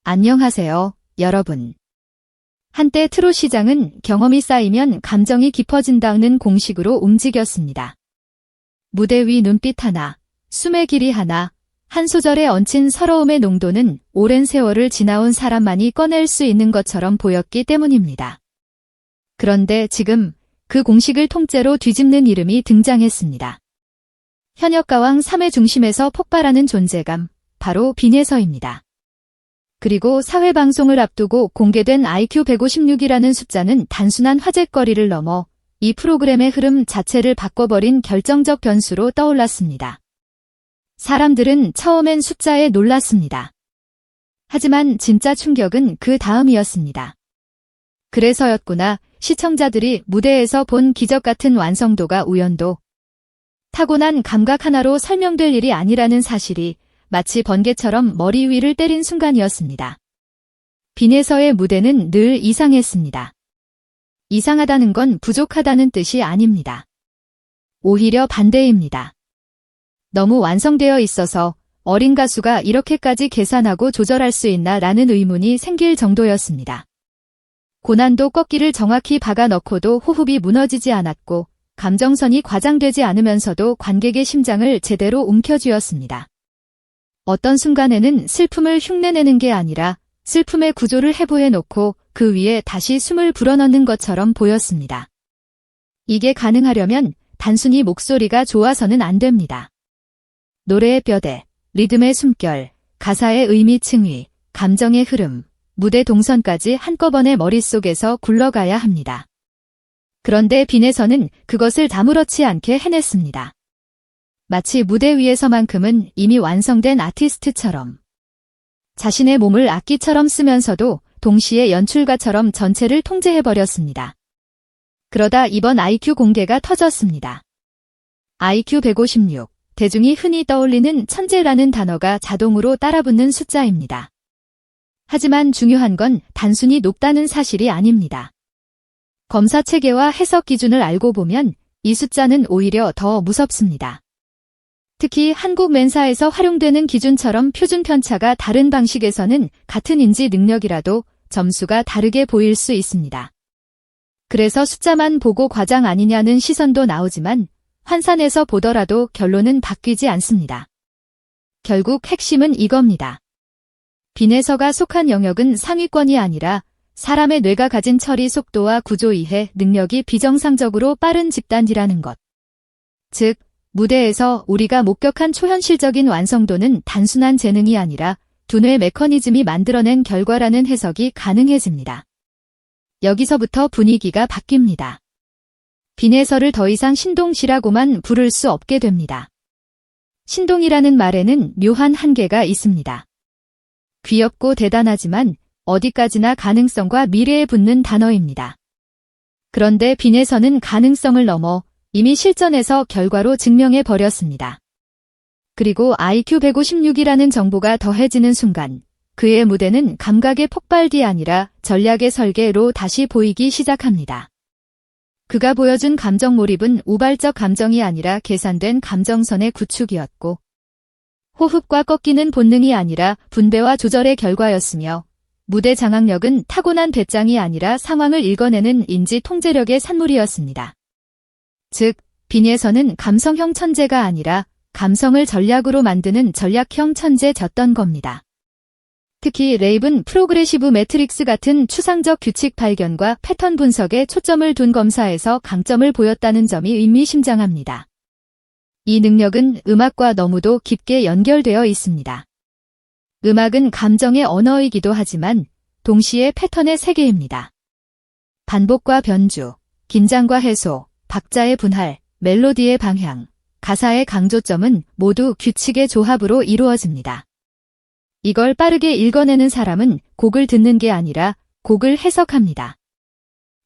안녕하세요, 여러분. 한때 트롯 시장은 경험이 쌓이면 감정이 깊어진다는 공식으로 움직였습니다. 무대 위 눈빛 하나, 숨의 길이 하나, 한 소절에 얹힌 서러움의 농도는 오랜 세월을 지나온 사람만이 꺼낼 수 있는 것처럼 보였기 때문입니다. 그런데 지금 그 공식을 통째로 뒤집는 이름이 등장했습니다. 현역가왕 3회 중심에서 폭발하는 존재감, 바로 빈예서입니다. 그리고 사회방송을 앞두고 공개된 IQ 156이라는 숫자는 단순한 화제거리를 넘어 이 프로그램의 흐름 자체를 바꿔버린 결정적 변수로 떠올랐습니다. 사람들은 처음엔 숫자에 놀랐습니다. 하지만 진짜 충격은 그 다음이었습니다. 그래서였구나, 시청자들이 무대에서 본 기적 같은 완성도가 우연도, 타고난 감각 하나로 설명될 일이 아니라는 사실이 마치 번개처럼 머리 위를 때린 순간이었습니다. 빈예서의 무대는 늘 이상했습니다. 이상하다는 건 부족하다는 뜻이 아닙니다. 오히려 반대입니다. 너무 완성되어 있어서 어린 가수가 이렇게까지 계산하고 조절할 수 있나 라는 의문이 생길 정도였습니다. 고난도 꺾기를 정확히 박아 넣고도 호흡이 무너지지 않았고 감정선이 과장되지 않으면서도 관객의 심장을 제대로 움켜쥐었습니다. 어떤 순간에는 슬픔을 흉내내는 게 아니라 슬픔의 구조를 해부해놓고 그 위에 다시 숨을 불어넣는 것처럼 보였습니다. 이게 가능하려면 단순히 목소리가 좋아서는 안 됩니다. 노래의 뼈대, 리듬의 숨결, 가사의 의미 층위, 감정의 흐름, 무대 동선까지 한꺼번에 머릿속에서 굴러가야 합니다. 그런데 빈예서는 그것을 아무렇지 않게 해냈습니다. 마치 무대 위에서만큼은 이미 완성된 아티스트처럼 자신의 몸을 악기처럼 쓰면서도 동시에 연출가처럼 전체를 통제해버렸습니다. 그러다 이번 IQ 공개가 터졌습니다. IQ 156, 대중이 흔히 떠올리는 천재라는 단어가 자동으로 따라붙는 숫자입니다. 하지만 중요한 건 단순히 높다는 사실이 아닙니다. 검사 체계와 해석 기준을 알고 보면 이 숫자는 오히려 더 무섭습니다. 특히 한국 멘사에서 활용되는 기준처럼 표준 편차가 다른 방식에서는 같은 인지 능력이라도 점수가 다르게 보일 수 있습니다. 그래서 숫자만 보고 과장 아니냐는 시선도 나오지만 환산해서 보더라도 결론은 바뀌지 않습니다. 결국 핵심은 이겁니다. 빈예서가 속한 영역은 상위권이 아니라 사람의 뇌가 가진 처리 속도와 구조 이해 능력이 비정상적으로 빠른 집단이라는 것. 즉, 무대에서 우리가 목격한 초현실적인 완성도는 단순한 재능이 아니라 두뇌 메커니즘이 만들어낸 결과라는 해석이 가능해집니다. 여기서부터 분위기가 바뀝니다. 빈예서를 더 이상 신동시라고만 부를 수 없게 됩니다. 신동이라는 말에는 묘한 한계가 있습니다. 귀엽고 대단하지만 어디까지나 가능성과 미래에 붙는 단어입니다. 그런데 빈예서는 가능성을 넘어 이미 실전에서 결과로 증명해버렸습니다. 그리고 IQ 156이라는 정보가 더해지는 순간 그의 무대는 감각의 폭발이 아니라 전략의 설계로 다시 보이기 시작합니다. 그가 보여준 감정 몰입은 우발적 감정이 아니라 계산된 감정선의 구축이었고 호흡과 꺾이는 본능이 아니라 분배와 조절의 결과였으며 무대 장악력은 타고난 배짱이 아니라 상황을 읽어내는 인지 통제력의 산물이었습니다. 즉, 빈예서는 감성형 천재가 아니라 감성을 전략으로 만드는 전략형 천재였던 겁니다. 특히 레이븐 프로그레시브 매트릭스 같은 추상적 규칙 발견과 패턴 분석에 초점을 둔 검사에서 강점을 보였다는 점이 의미심장합니다. 이 능력은 음악과 너무도 깊게 연결되어 있습니다. 음악은 감정의 언어이기도 하지만 동시에 패턴의 세계입니다. 반복과 변주, 긴장과 해소, 박자의 분할, 멜로디의 방향, 가사의 강조점은 모두 규칙의 조합으로 이루어집니다. 이걸 빠르게 읽어내는 사람은 곡을 듣는 게 아니라 곡을 해석합니다.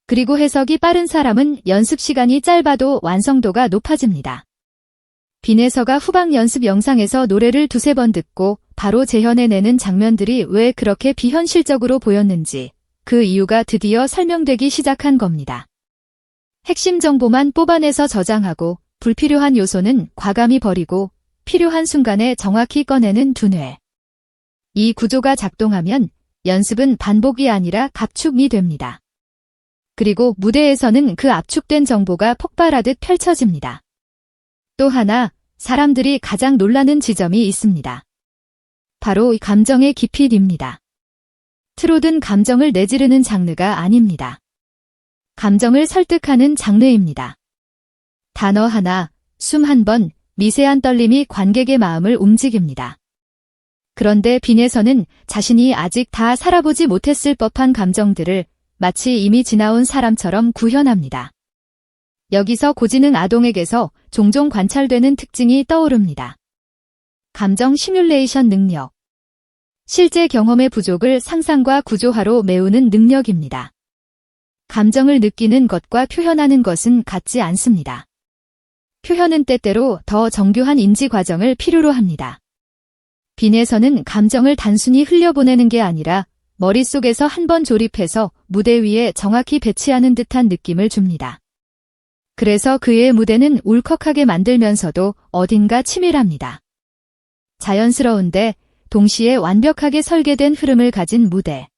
그리고 해석이 빠른 사람은 연습 시간이 짧아도 완성도가 높아집니다. 빈예서가 후방 연습 영상에서 노래를 두세 번 듣고 바로 재현해내는 장면들이 왜 그렇게 비현실적으로 보였는지 그 이유가 드디어 설명되기 시작한 겁니다. 핵심 정보만 뽑아내서 저장하고 불필요한 요소는 과감히 버리고 필요한 순간에 정확히 꺼내는 두뇌. 이 구조가 작동하면 연습은 반복이 아니라 압축이 됩니다. 그리고 무대에서는 그 압축된 정보가 폭발하듯 펼쳐집니다. 또 하나, 사람들이 가장 놀라는 지점이 있습니다. 바로 이 감정의 깊이입니다. 트롯은 감정을 내지르는 장르가 아닙니다. 감정을 설득하는 장르입니다. 단어 하나, 숨 한 번, 미세한 떨림이 관객의 마음을 움직입니다. 그런데 빈에서는 자신이 아직 다 살아보지 못했을 법한 감정들을 마치 이미 지나온 사람처럼 구현합니다. 여기서 고지능 아동에게서 종종 관찰되는 특징이 떠오릅니다. 감정 시뮬레이션 능력. 실제 경험의 부족을 상상과 구조화로 메우는 능력입니다. 감정을 느끼는 것과 표현하는 것은 같지 않습니다. 표현은 때때로 더 정교한 인지 과정을 필요로 합니다. 빈에서는 감정을 단순히 흘려보내는 게 아니라 머릿속에서 한번 조립해서 무대 위에 정확히 배치하는 듯한 느낌을 줍니다. 그래서 그의 무대는 울컥하게 만들면서도 어딘가 치밀합니다. 자연스러운데 동시에 완벽하게 설계된 흐름을 가진 무대.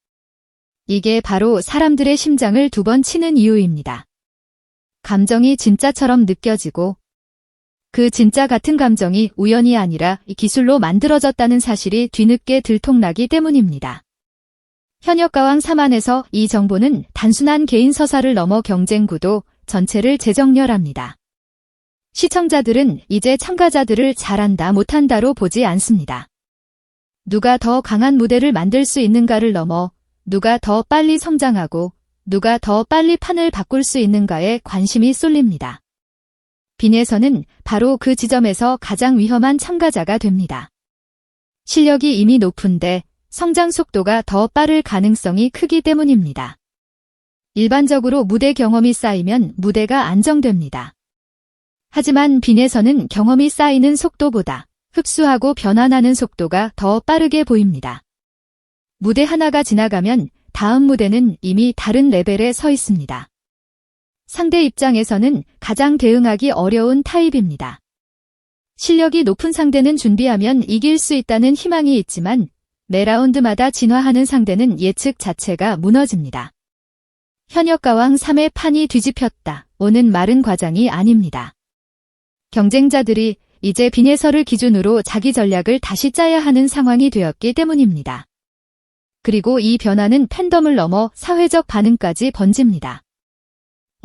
이게 바로 사람들의 심장을 두 번 치는 이유입니다. 감정이 진짜처럼 느껴지고 그 진짜 같은 감정이 우연이 아니라 기술로 만들어졌다는 사실이 뒤늦게 들통나기 때문입니다. 현역가왕 3안에서 이 정보는 단순한 개인 서사를 넘어 경쟁 구도 전체를 재정렬합니다. 시청자들은 이제 참가자들을 잘한다 못한다로 보지 않습니다. 누가 더 강한 무대를 만들 수 있는가를 넘어 누가 더 빨리 성장하고 누가 더 빨리 판을 바꿀 수 있는가에 관심이 쏠립니다. 빈에서는 바로 그 지점에서 가장 위험한 참가자가 됩니다. 실력이 이미 높은데 성장 속도가 더 빠를 가능성이 크기 때문입니다. 일반적으로 무대 경험이 쌓이면 무대가 안정됩니다. 하지만 빈에서는 경험이 쌓이는 속도보다 흡수하고 변환하는 속도가 더 빠르게 보입니다. 무대 하나가 지나가면 다음 무대는 이미 다른 레벨에 서 있습니다. 상대 입장에서는 가장 대응하기 어려운 타입입니다. 실력이 높은 상대는 준비하면 이길 수 있다는 희망이 있지만 매 라운드마다 진화하는 상대는 예측 자체가 무너집니다. 현역가왕 3의 판이 뒤집혔다. 오는 말은 과장이 아닙니다. 경쟁자들이 이제 빈에서를 기준으로 자기 전략을 다시 짜야 하는 상황이 되었기 때문입니다. 그리고 이 변화는 팬덤을 넘어 사회적 반응까지 번집니다.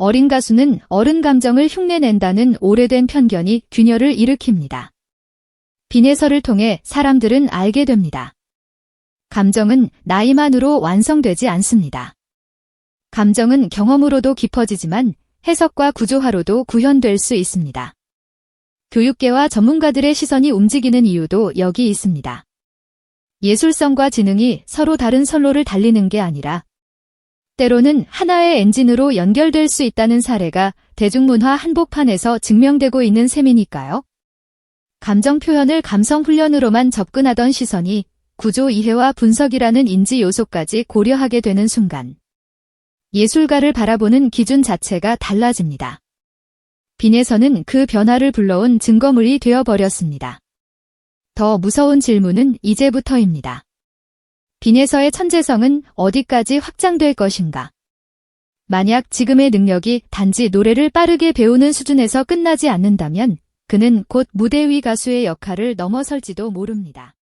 어린 가수는 어른 감정을 흉내낸다는 오래된 편견이 균열을 일으킵니다. 빈에서를 통해 사람들은 알게 됩니다. 감정은 나이만으로 완성되지 않습니다. 감정은 경험으로도 깊어지지만 해석과 구조화로도 구현될 수 있습니다. 교육계와 전문가들의 시선이 움직이는 이유도 여기 있습니다. 예술성과 지능이 서로 다른 선로를 달리는 게 아니라 때로는 하나의 엔진으로 연결될 수 있다는 사례가 대중문화 한복판에서 증명되고 있는 셈이니까요. 감정 표현을 감성 훈련으로만 접근하던 시선이 구조 이해와 분석이라는 인지 요소까지 고려하게 되는 순간 예술가를 바라보는 기준 자체가 달라집니다. 빈에서는 그 변화를 불러온 증거물이 되어버렸습니다. 더 무서운 질문은 이제부터입니다. 빈에서의 천재성은 어디까지 확장될 것인가? 만약 지금의 능력이 단지 노래를 빠르게 배우는 수준에서 끝나지 않는다면 그는 곧 무대 위 가수의 역할을 넘어설지도 모릅니다.